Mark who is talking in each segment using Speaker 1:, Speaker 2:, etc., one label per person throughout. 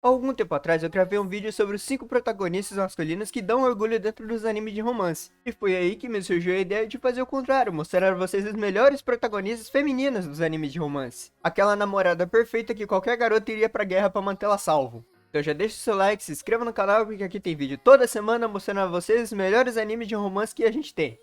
Speaker 1: Há algum tempo atrás eu gravei um vídeo sobre os 5 protagonistas masculinos que dão orgulho dentro dos animes de romance. E foi aí que me surgiu a ideia de fazer o contrário, mostrar a vocês as melhores protagonistas femininas dos animes de romance. Aquela namorada perfeita que qualquer garota iria pra guerra pra mantê-la salvo. Então já deixa o seu like, se inscreva no canal porque aqui tem vídeo toda semana mostrando a vocês os melhores animes de romance que a gente tem.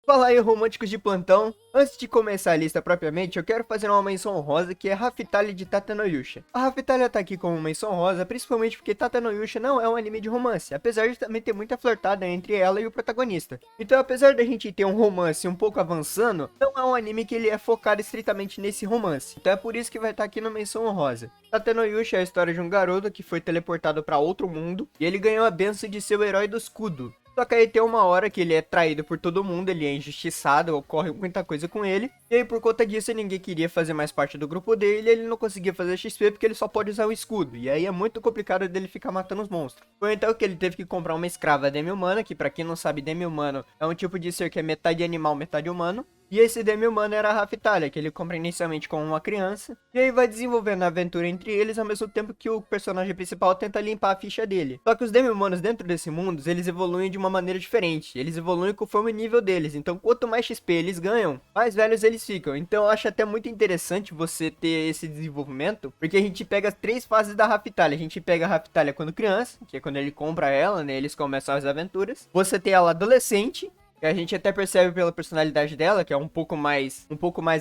Speaker 1: Fala aí, românticos de plantão. Antes de começar a lista propriamente, eu quero fazer uma menção honrosa que é Raftalia de Tatenoyusha. A Raftalia tá aqui como menção honrosa principalmente porque Tatenoyusha não é um anime de romance, apesar de também ter muita flertada entre ela e o protagonista. Então, apesar da gente ter um romance um pouco avançando, não é um anime que ele é focado estritamente nesse romance. Então é por isso que vai estar aqui na menção honrosa. Tatenoyusha é a história de um garoto que foi teleportado para outro mundo e ele ganhou a benção de ser o herói do escudo. Só que aí tem uma hora que ele é traído por todo mundo, ele é injustiçado, ocorre muita coisa com ele. E aí por conta disso ninguém queria fazer mais parte do grupo dele, ele não conseguia fazer XP porque ele só pode usar o escudo. E aí é muito complicado dele ficar matando os monstros. Foi então que ele teve que comprar uma escrava demi-humana, que pra quem não sabe, demi-humano é um tipo de ser que é metade animal, metade humano. E esse demi-humano era a Raftalia, que ele compra inicialmente como uma criança. E aí vai desenvolvendo a aventura entre eles, ao mesmo tempo que o personagem principal tenta limpar a ficha dele. Só que os demi-humanos dentro desse mundo, eles evoluem de uma maneira diferente. Eles evoluem conforme o nível deles. Então quanto mais XP eles ganham, mais velhos eles ficam. Então eu acho até muito interessante você ter esse desenvolvimento, porque a gente pega as 3 fases da Raftalia. A gente pega a Raftalia quando criança, que é quando ele compra ela, né? Eles começam as aventuras. Você tem ela adolescente, que a gente até percebe pela personalidade dela, que é um pouco mais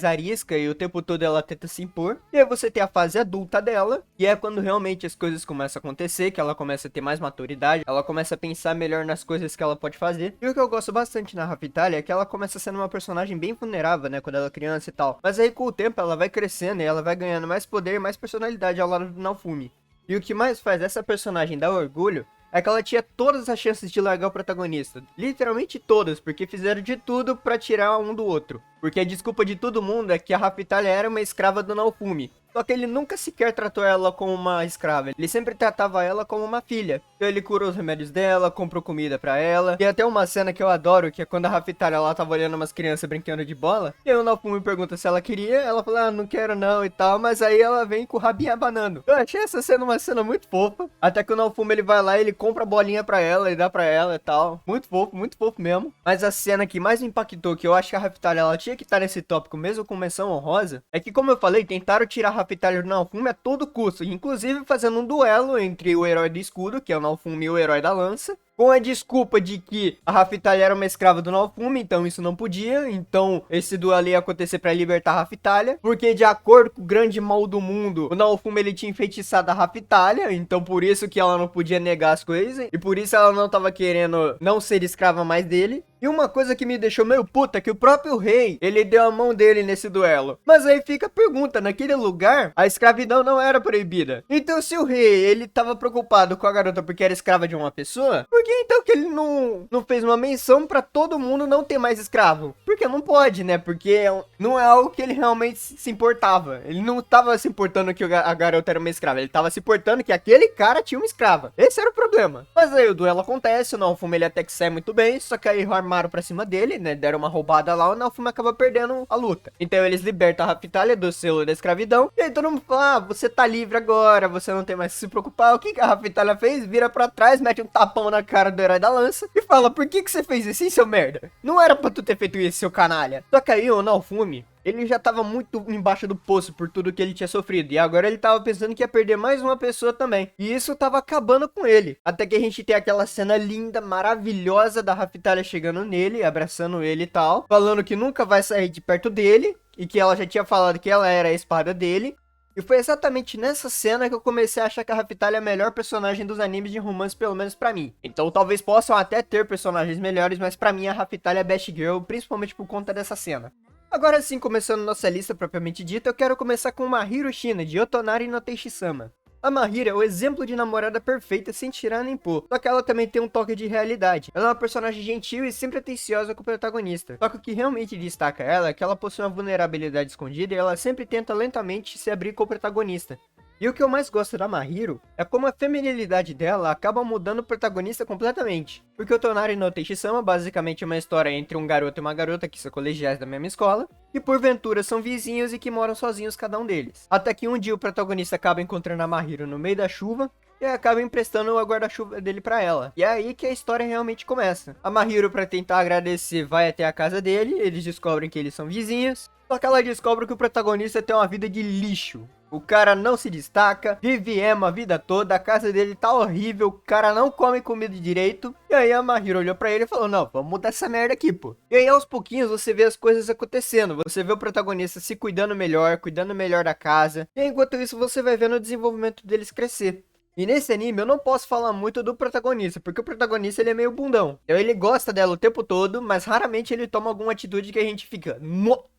Speaker 1: arisca e o tempo todo ela tenta se impor. E aí você tem a fase adulta dela, e é quando realmente as coisas começam a acontecer, que ela começa a ter mais maturidade, ela começa a pensar melhor nas coisas que ela pode fazer. E o que eu gosto bastante na Raftalia é que ela começa sendo uma personagem bem vulnerável, né, quando ela é criança e tal. Mas aí com o tempo ela vai crescendo e ela vai ganhando mais poder e mais personalidade ao lado do Naofumi. E o que mais faz essa personagem dar orgulho é que ela tinha todas as chances de largar o protagonista. Literalmente todas, porque fizeram de tudo pra tirar um do outro. Porque a desculpa de todo mundo é que a Raftalia era uma escrava do Naofumi. Só que ele nunca sequer tratou ela como uma escrava. Ele sempre tratava ela como uma filha. Então ele curou os remédios dela, comprou comida pra ela. E até uma cena que eu adoro, que é quando a Raftalia ela tava olhando umas crianças brincando de bola. E aí o Naofumi pergunta se ela queria. Ela fala, não quero não e tal. Mas aí ela vem com o rabinho abanando. Eu achei essa cena uma cena muito fofa. Até que o Naofumi ele vai lá e ele compra a bolinha pra ela e dá pra ela e tal. Muito fofo mesmo. Mas a cena que mais me impactou, que eu acho que a Raftalia ela tinha que estar nesse tópico mesmo com menção honrosa, é que, como eu falei, tentaram tirar a Raftalia do Naofumi a todo custo, inclusive fazendo um duelo entre o herói do escudo, que é o Naofumi, e o herói da lança, com a desculpa de que a Raftalia era uma escrava do Naofumi, então isso não podia. Então esse duelo ia acontecer para libertar a Raftalia, porque de acordo com o grande mal do mundo, o Naofumi ele tinha enfeitiçado a Raftalia, então por isso que ela não podia negar as coisas, e por isso ela não tava querendo não ser escrava mais dele. E uma coisa que me deixou meio puta é que o próprio rei, ele deu a mão dele nesse duelo. Mas aí fica a pergunta, naquele lugar, a escravidão não era proibida. Então se o rei, ele tava preocupado com a garota porque era escrava de uma pessoa, por que então que ele não fez uma menção pra todo mundo não ter mais escravo? Porque não pode, né? Porque não é algo que ele realmente se importava. Ele não tava se importando que a garota era uma escrava, ele tava se importando que aquele cara tinha uma escrava. Esse era o problema. Mas aí o duelo acontece, o Naofumi ele até que sai muito bem, só que aí armaram pra cima dele, né? Deram uma roubada lá, o Naofumi acaba perdendo a luta. Então eles libertam a Raftalia do selo da escravidão, e aí todo mundo fala, ah, você tá livre agora, você não tem mais que se preocupar. O que a Raftalia fez? Vira pra trás, mete um tapão na cara do herói da lança e fala, por que você fez isso, hein, seu merda? Não era pra tu ter feito isso, seu canalha. Só que aí o Naofumi, ele já tava muito embaixo do poço por tudo que ele tinha sofrido. E agora ele tava pensando que ia perder mais uma pessoa também. E isso tava acabando com ele. Até que a gente tem aquela cena linda, maravilhosa da Raftalia chegando nele, abraçando ele e tal, falando que nunca vai sair de perto dele, e que ela já tinha falado que ela era a espada dele. E foi exatamente nessa cena que eu comecei a achar que a Raftalia é a melhor personagem dos animes de romance, pelo menos pra mim. Então talvez possam até ter personagens melhores, mas pra mim a Raftalia é best girl, principalmente por conta dessa cena. Agora sim, começando nossa lista propriamente dita, eu quero começar com Mahiro Shina, de Otonari no Teishi-sama. A Mahiro é o exemplo de namorada perfeita sem tirar nem pôr, só que ela também tem um toque de realidade. Ela é uma personagem gentil e sempre atenciosa com o protagonista. Só que o que realmente destaca ela é que ela possui uma vulnerabilidade escondida e ela sempre tenta lentamente se abrir com o protagonista. E o que eu mais gosto da Mahiro é como a feminilidade dela acaba mudando o protagonista completamente. Porque o Tonari no Teishi-sama basicamente é uma história entre um garoto e uma garota que são colegiais da mesma escola, e porventura são vizinhos e que moram sozinhos cada um deles. Até que um dia o protagonista acaba encontrando a Mahiro no meio da chuva, e acaba emprestando o guarda-chuva dele pra ela. E é aí que a história realmente começa. A Mahiro, pra tentar agradecer, vai até a casa dele, eles descobrem que eles são vizinhos, só que ela descobre que o protagonista tem uma vida de lixo. O cara não se destaca, vive emo a vida toda, a casa dele tá horrível, o cara não come comida direito. E aí a Mahiro olhou pra ele e falou, não, vamos mudar essa merda aqui, pô. E aí aos pouquinhos você vê as coisas acontecendo, você vê o protagonista se cuidando melhor da casa. E enquanto isso você vai vendo o desenvolvimento deles crescer. E nesse anime eu não posso falar muito do protagonista, porque o protagonista ele é meio bundão. Então ele gosta dela o tempo todo, mas raramente ele toma alguma atitude que a gente fica...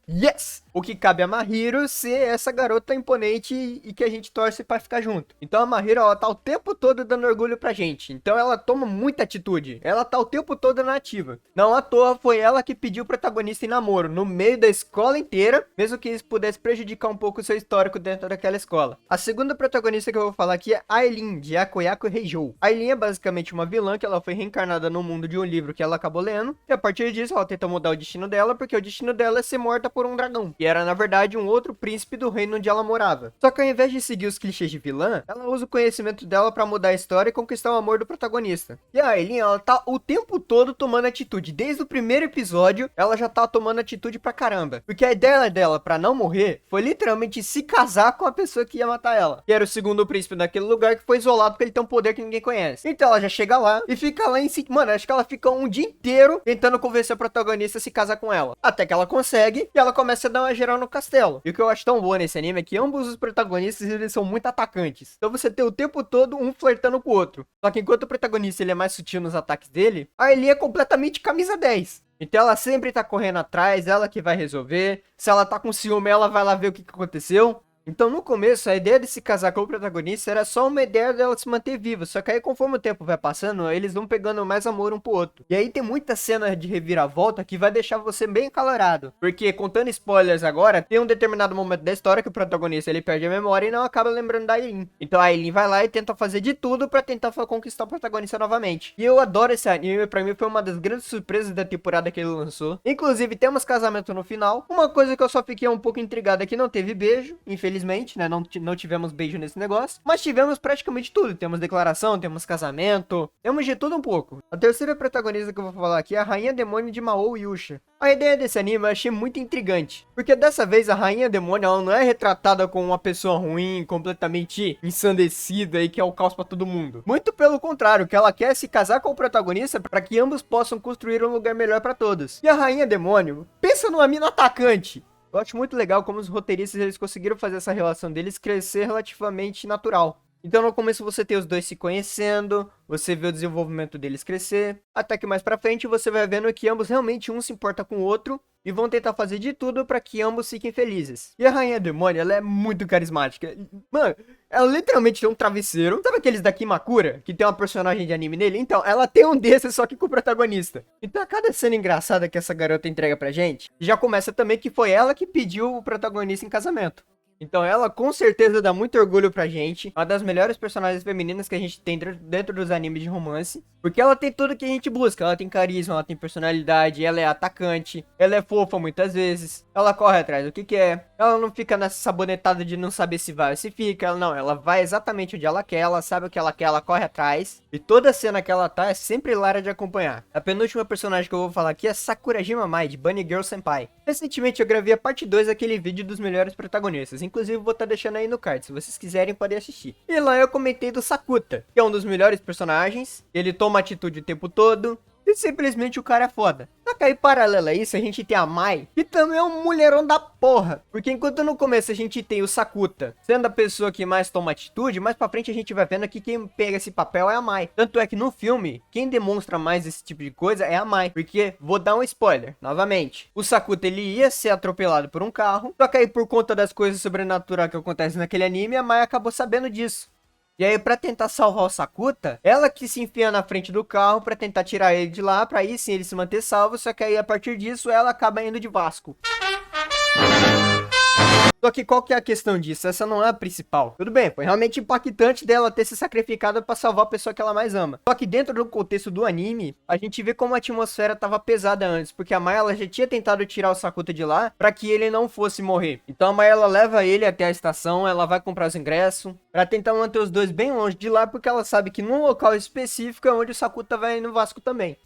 Speaker 1: Yes! O que cabe a Mahiro ser essa garota imponente e que a gente torce pra ficar junto. Então a Mahiro, ela tá o tempo todo dando orgulho pra gente. Então ela toma muita atitude. Ela tá o tempo todo na ativa. Não à toa foi ela que pediu o protagonista em namoro no meio da escola inteira, mesmo que isso pudesse prejudicar um pouco o seu histórico dentro daquela escola. A segunda protagonista que eu vou falar aqui é Aileen, de Akoyako Reijou. Aileen é basicamente uma vilã que ela foi reencarnada no mundo de um livro que ela acabou lendo. E a partir disso ela tenta mudar o destino dela, porque o destino dela é ser morta por um dragão. E era, na verdade, um outro príncipe do reino onde ela morava. Só que ao invés de seguir os clichês de vilã, ela usa o conhecimento dela pra mudar a história e conquistar o amor do protagonista. E a Aileen, ela tá o tempo todo tomando atitude. Desde o primeiro episódio, ela já tá tomando atitude pra caramba. Porque a ideia dela, pra não morrer, foi literalmente se casar com a pessoa que ia matar ela. Que era o segundo príncipe daquele lugar que foi isolado porque ele tem um poder que ninguém conhece. Então ela já chega lá e fica lá em si. Mano, acho que ela fica um dia inteiro tentando convencer a protagonista a se casar com ela. Até que ela consegue e ela começa a dar uma geral no castelo. E o que eu acho tão bom nesse anime é que ambos os protagonistas, eles são muito atacantes. Então você tem o tempo todo um flertando com o outro. Só que enquanto o protagonista ele é mais sutil nos ataques dele, a Ellie é completamente camisa 10. Então ela sempre tá correndo atrás, ela que vai resolver. Se ela tá com ciúme, ela vai lá ver o que aconteceu. Então no começo a ideia de se casar com o protagonista era só uma ideia dela se manter viva, só que aí conforme o tempo vai passando, eles vão pegando mais amor um pro outro. E aí tem muita cena de reviravolta que vai deixar você bem acalorado, porque contando spoilers agora, tem um determinado momento da história que o protagonista ele perde a memória e não acaba lembrando da Aileen. Então a Aileen vai lá e tenta fazer de tudo pra tentar conquistar o protagonista novamente. E eu adoro esse anime, pra mim foi uma das grandes surpresas da temporada que ele lançou. Inclusive temos casamento no final, uma coisa que eu só fiquei um pouco intrigado é que não teve beijo, infelizmente. Né, não tivemos beijo nesse negócio, mas tivemos praticamente tudo, temos declaração, temos casamento, temos de tudo um pouco. A terceira protagonista que eu vou falar aqui é a Rainha Demônio de Mao Yusha. A ideia desse anime eu achei muito intrigante, porque dessa vez a Rainha Demônio ela não é retratada como uma pessoa ruim, completamente ensandecida e que é o caos pra todo mundo. Muito pelo contrário, que ela quer se casar com o protagonista para que ambos possam construir um lugar melhor pra todos. E a Rainha Demônio, pensa numa mina atacante. Eu acho muito legal como os roteiristas eles conseguiram fazer essa relação deles crescer relativamente natural. Então no começo você tem os dois se conhecendo, você vê o desenvolvimento deles crescer, até que mais pra frente você vai vendo que ambos realmente um se importa com o outro e vão tentar fazer de tudo pra que ambos fiquem felizes. E a Rainha Demônio, ela é muito carismática. Mano, ela literalmente tem um travesseiro. Sabe aqueles da Kimakura, que tem uma personagem de anime nele? Então, ela tem um desses, só que com o protagonista. Então, a cada cena engraçada que essa garota entrega pra gente, já começa também que foi ela que pediu o protagonista em casamento. Então ela com certeza dá muito orgulho pra gente. Uma das melhores personagens femininas que a gente tem dentro dos animes de romance. Porque ela tem tudo que a gente busca. Ela tem carisma, ela tem personalidade, ela é atacante, ela é fofa muitas vezes. Ela corre atrás do que quer. Ela não fica nessa sabonetada de não saber se vai ou se fica. Ela vai exatamente onde ela quer, ela sabe o que ela quer, ela corre atrás. E toda cena que ela tá é sempre hilária de acompanhar. A penúltima personagem que eu vou falar aqui é Sakurajima Mai, de Bunny Girl Senpai. Recentemente eu gravei a parte 2 daquele vídeo dos melhores protagonistas. Inclusive vou estar deixando aí no card, se vocês quiserem podem assistir. E lá eu comentei do Sakuta, que é um dos melhores personagens. Ele toma atitude o tempo todo. E simplesmente o cara é foda. Só que aí, paralelo a isso, a gente tem a Mai, que também é um mulherão da porra. Porque enquanto no começo a gente tem o Sakuta sendo a pessoa que mais toma atitude, mais pra frente a gente vai vendo que quem pega esse papel é a Mai. Tanto é que no filme, quem demonstra mais esse tipo de coisa é a Mai. Porque, vou dar um spoiler, novamente. O Sakuta, ele ia ser atropelado por um carro. Só que aí, por conta das coisas sobrenaturais que acontecem naquele anime, a Mai acabou sabendo disso. E aí, pra tentar salvar o Sakuta, ela que se enfia na frente do carro pra tentar tirar ele de lá, pra aí sim ele se manter salvo, só que aí, a partir disso, ela acaba indo de Vasco. Só que qual que é a questão disso? Essa não é a principal. Tudo bem, foi realmente impactante dela ter se sacrificado pra salvar a pessoa que ela mais ama. Só que dentro do contexto do anime, a gente vê como a atmosfera tava pesada antes, porque a Mai, ela já tinha tentado tirar o Sakuta de lá pra que ele não fosse morrer. Então a Mai, ela leva ele até a estação, ela vai comprar os ingressos pra tentar manter os dois bem longe de lá, porque ela sabe que num local específico é onde o Sakuta vai no Vasco também.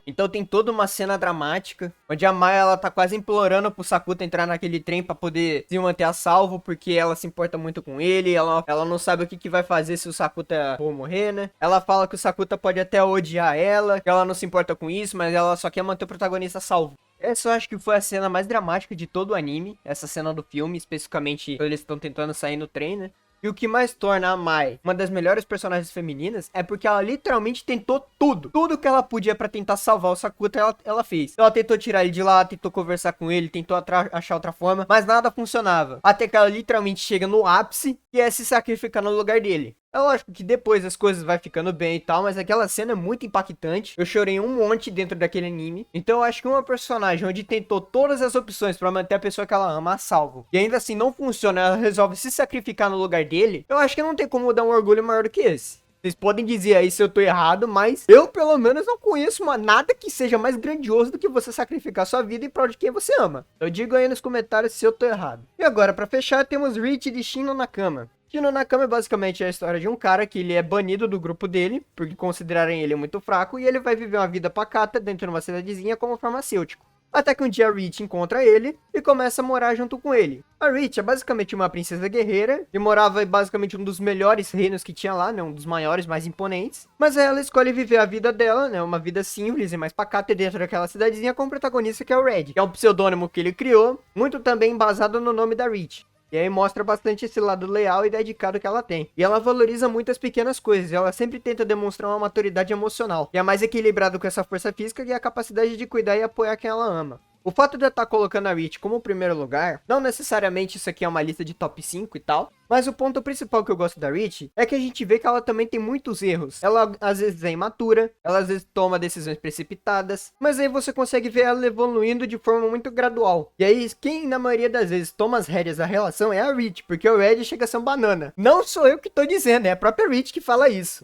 Speaker 1: Então tem toda uma cena dramática, onde a Maya, ela tá quase implorando pro Sakuta entrar naquele trem pra poder se manter a salvo, porque ela se importa muito com ele, ela não sabe o que vai fazer se o Sakuta for morrer, né? Ela fala que o Sakuta pode até odiar ela, que ela não se importa com isso, mas ela só quer manter o protagonista salvo. Essa eu acho que foi a cena mais dramática de todo o anime, essa cena do filme, especificamente quando eles estão tentando sair no trem, né? E o que mais torna a Mai uma das melhores personagens femininas é porque ela literalmente tentou tudo. Tudo que ela podia pra tentar salvar o Sakuta, ela fez. Ela tentou tirar ele de lá, tentou conversar com ele, tentou achar outra forma, mas nada funcionava. Até que ela literalmente chega no ápice, que é se sacrificar no lugar dele. É lógico que depois as coisas vai ficando bem e tal, mas aquela cena é muito impactante. Eu chorei um monte dentro daquele anime. Então eu acho que uma personagem onde tentou todas as opções pra manter a pessoa que ela ama a salvo, e ainda assim não funciona, ela resolve se sacrificar no lugar dele, eu acho que não tem como dar um orgulho maior do que esse. Vocês podem dizer aí se eu tô errado, mas eu pelo menos não conheço nada que seja mais grandioso do que você sacrificar sua vida em prol de quem você ama. Eu digo aí nos comentários se eu tô errado. E agora, pra fechar, temos Rich de Shino Nakama. Shino Nakama é basicamente a história de um cara que ele é banido do grupo dele, porque considerarem ele muito fraco, e ele vai viver uma vida pacata dentro de uma cidadezinha como farmacêutico. Até que um dia a Rich encontra ele e começa a morar junto com ele. A Rich é basicamente uma princesa guerreira e morava em basicamente um dos melhores reinos que tinha lá, né? Um dos maiores, mais imponentes. Mas ela escolhe viver a vida dela, né? Uma vida simples e mais pacata dentro daquela cidadezinha com o protagonista que é o Red, que é um pseudônimo que ele criou, muito também embasado no nome da Rich. E aí mostra bastante esse lado leal e dedicado que ela tem. E ela valoriza muito as pequenas coisas. E ela sempre tenta demonstrar uma maturidade emocional. E é mais equilibrado com essa força física e a capacidade de cuidar e apoiar quem ela ama. O fato de eu estar colocando a Rich como primeiro lugar, não necessariamente isso aqui é uma lista de top 5 e tal, mas o ponto principal que eu gosto da Rich é que a gente vê que ela também tem muitos erros. Ela às vezes é imatura, ela às vezes toma decisões precipitadas, mas aí você consegue ver ela evoluindo de forma muito gradual. E aí quem na maioria das vezes toma as rédeas da relação é a Rich, porque o Red chega a ser um banana. Não sou eu que tô dizendo, é a própria Rich que fala isso.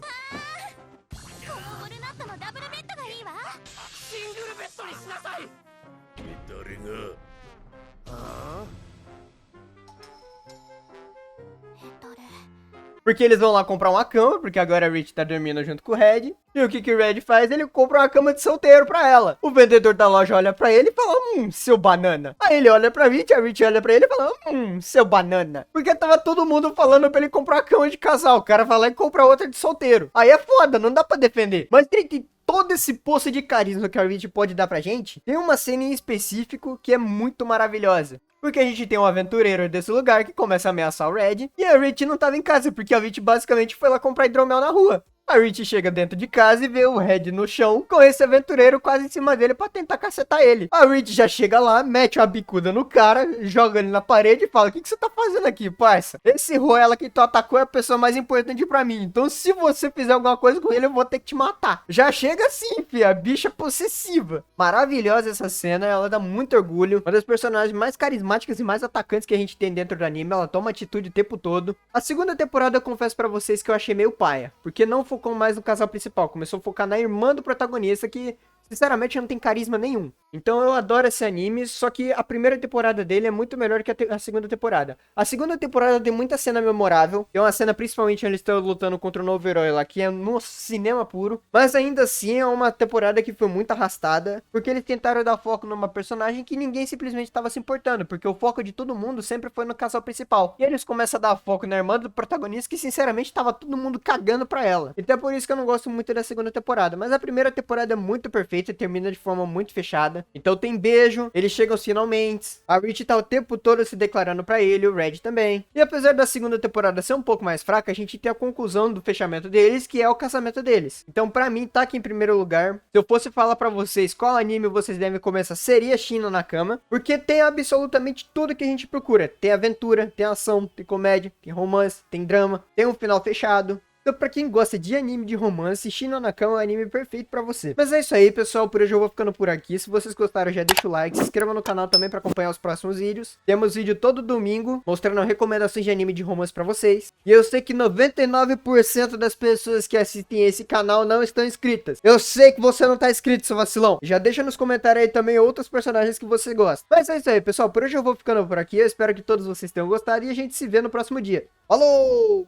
Speaker 1: Porque eles vão lá comprar uma cama, porque agora a Rich tá dormindo junto com o Red. E o que o Red faz? Ele compra uma cama de solteiro pra ela. O vendedor da loja olha pra ele e fala, seu banana. Aí ele olha pra Rich, a Rich olha pra ele e fala, seu banana. Porque tava todo mundo falando pra ele comprar uma cama de casal. O cara vai lá e compra outra de solteiro. Aí é foda, não dá pra defender. Mas tem todo esse poço de carisma que a Rich pode dar pra gente. Tem uma cena em específico que é muito maravilhosa. Porque a gente tem um aventureiro desse lugar que começa a ameaçar o Red. E a Rich não tava em casa, porque a Rich basicamente foi lá comprar hidromel na rua. A Rich chega dentro de casa e vê o Red no chão com esse aventureiro quase em cima dele pra tentar cacetar ele. A Rich já chega lá, mete uma bicuda no cara, joga ele na parede e fala, o que você tá fazendo aqui, parça? Esse Roela que tu atacou é a pessoa mais importante pra mim, então se você fizer alguma coisa com ele, eu vou ter que te matar. Já chega assim, fia, a bicha possessiva. Maravilhosa essa cena, ela dá muito orgulho. Uma das personagens mais carismáticas e mais atacantes que a gente tem dentro do anime, ela toma atitude o tempo todo. A segunda temporada eu confesso pra vocês que eu achei meio paia, porque não focou mais no casal principal, começou a focar na irmã do protagonista que, sinceramente, não tem carisma nenhum. Então eu adoro esse anime, só que a primeira temporada dele é muito melhor que a segunda temporada. A segunda temporada tem muita cena memorável, tem uma cena principalmente eles estão lutando contra o novo herói lá, que é no cinema puro, mas ainda assim é uma temporada que foi muito arrastada, porque eles tentaram dar foco numa personagem que ninguém simplesmente estava se importando, porque o foco de todo mundo sempre foi no casal principal. E eles começam a dar foco na irmã do protagonista, que sinceramente estava todo mundo cagando pra ela. Então é por isso que eu não gosto muito da segunda temporada, mas a primeira temporada é muito perfeita, termina de forma muito fechada. Então tem beijo, eles chegam finalmente, a Rich tá o tempo todo se declarando pra ele, o Red também. E apesar da segunda temporada ser um pouco mais fraca, a gente tem a conclusão do fechamento deles, que é o casamento deles. Então pra mim tá aqui em primeiro lugar. Se eu fosse falar pra vocês qual anime vocês devem começar, seria Shino Nakama, porque tem absolutamente tudo que a gente procura. Tem aventura, tem ação, tem comédia, tem romance, tem drama, tem um final fechado. Então pra quem gosta de anime de romance, Shin no Nakama é o anime perfeito pra você. Mas é isso aí, pessoal, por hoje eu vou ficando por aqui. Se vocês gostaram, já deixa o like, se inscreva no canal também pra acompanhar os próximos vídeos. Temos vídeo todo domingo, mostrando recomendações de anime de romance pra vocês. E eu sei que 99% das pessoas que assistem esse canal não estão inscritas. Eu sei que você não tá inscrito, seu vacilão. Já deixa nos comentários aí também outros personagens que você gosta. Mas é isso aí, pessoal, por hoje eu vou ficando por aqui. Eu espero que todos vocês tenham gostado e a gente se vê no próximo dia. Falou!